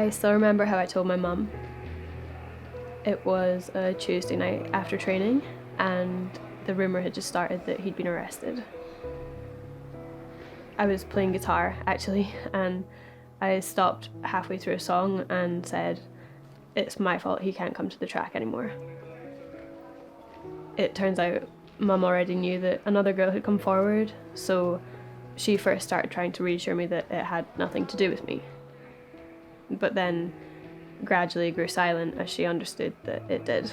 I still remember how I told my mum. It was a Tuesday night after training, and the rumour had just started that he'd been arrested. I was playing guitar, actually, and I stopped halfway through a song and said, "It's my fault he can't come to the track anymore." It turns out Mum already knew that another girl had come forward, so she first started trying to reassure me that it had nothing to do with me. But then gradually grew silent as she understood that it did.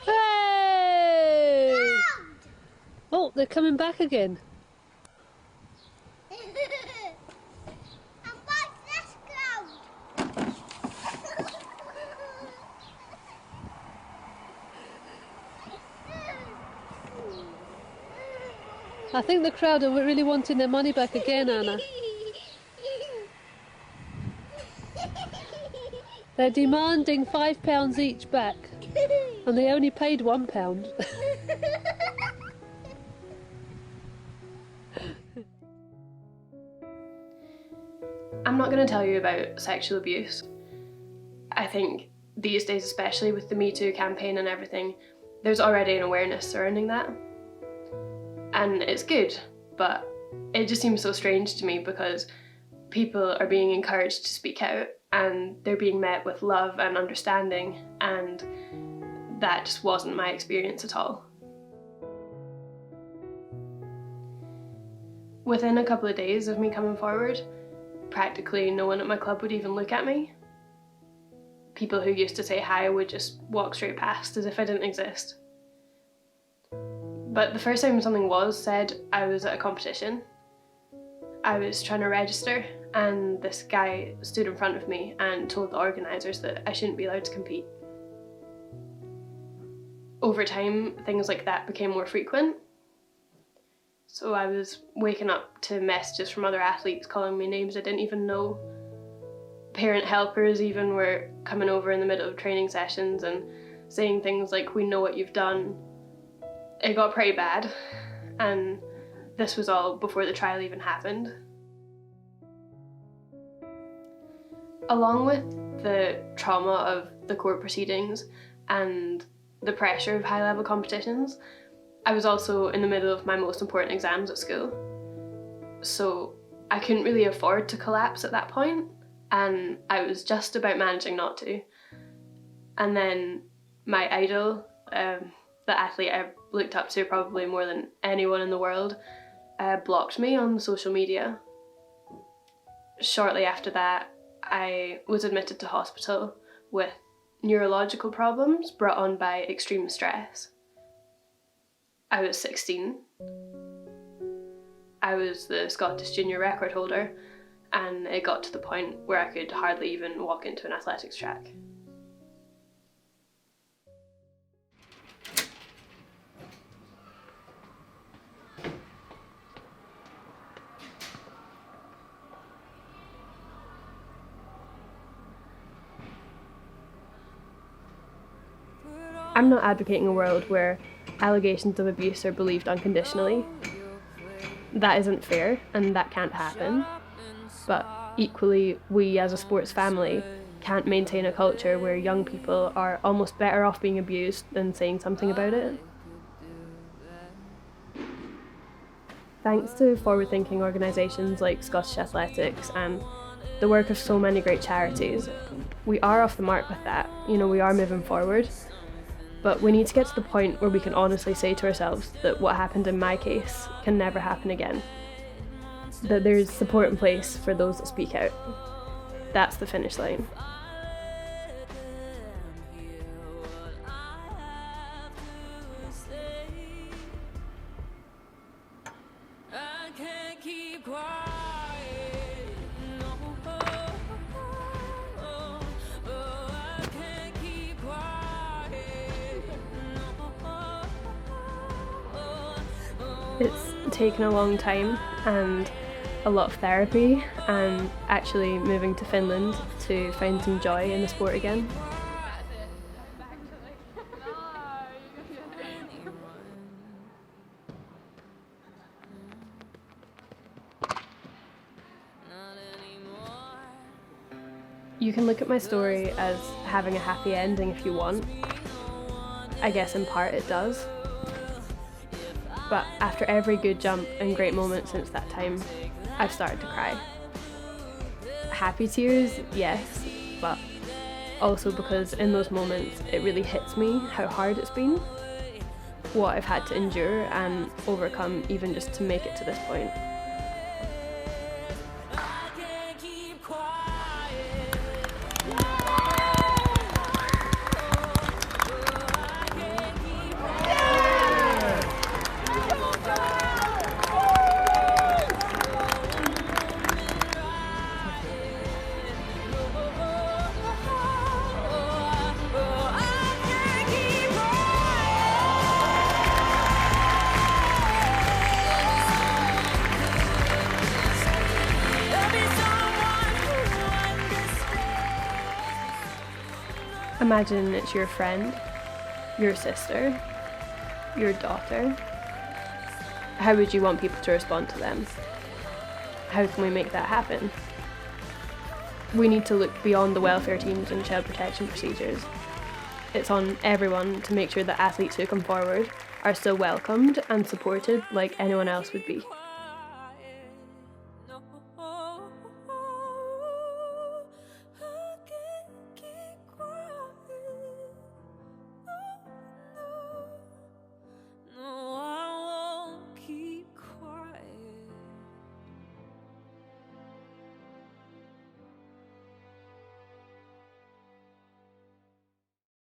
Hey! Oh, they're coming back again. I think the crowd are really wanting their money back again, Anna. They're demanding £5 each back, and they only paid £1. I'm not going to tell you about sexual abuse. I think these days, especially with the Me Too campaign and everything, there's already an awareness surrounding that. And it's good, but it just seems so strange to me because people are being encouraged to speak out and they're being met with love and understanding, and that just wasn't my experience at all. Within a couple of days of me coming forward, practically no one at my club would even look at me. People who used to say hi would just walk straight past as if I didn't exist. But the first time something was said, I was at a competition. I was trying to register, and this guy stood in front of me and told the organisers that I shouldn't be allowed to compete. Over time, things like that became more frequent. So I was waking up to messages from other athletes calling me names I didn't even know. Parent helpers even were coming over in the middle of training sessions and saying things like, "We know what you've done." It got pretty bad, and this was all before the trial even happened. Along with the trauma of the court proceedings and the pressure of high-level competitions, I was also in the middle of my most important exams at school. So I couldn't really afford to collapse at that point, and I was just about managing not to. And then my idol, the athlete I looked up to probably more than anyone in the world, blocked me on social media. Shortly after that, I was admitted to hospital with neurological problems brought on by extreme stress. I was 16. I was the Scottish junior record holder, and it got to the point where I could hardly even walk into an athletics track. I'm not advocating a world where allegations of abuse are believed unconditionally. That isn't fair, and that can't happen. But equally, we as a sports family can't maintain a culture where young people are almost better off being abused than saying something about it. Thanks to forward-thinking organisations like Scottish Athletics and the work of so many great charities, we are off the mark with that. We are moving forward. But we need to get to the point where we can honestly say to ourselves that what happened in my case can never happen again. That there's support in place for those that speak out. That's the finish line. It's taken a long time and a lot of therapy, and actually moving to Finland to find some joy in the sport again. You can look at my story as having a happy ending if you want. I guess in part it does. But after every good jump and great moment since that time, I've started to cry. Happy tears, yes, but also because in those moments it really hits me how hard it's been, what I've had to endure and overcome even just to make it to this point. Imagine it's your friend, your sister, your daughter. How would you want people to respond to them? How can we make that happen? We need to look beyond the welfare teams and child protection procedures. It's on everyone to make sure that athletes who come forward are still welcomed and supported like anyone else would be.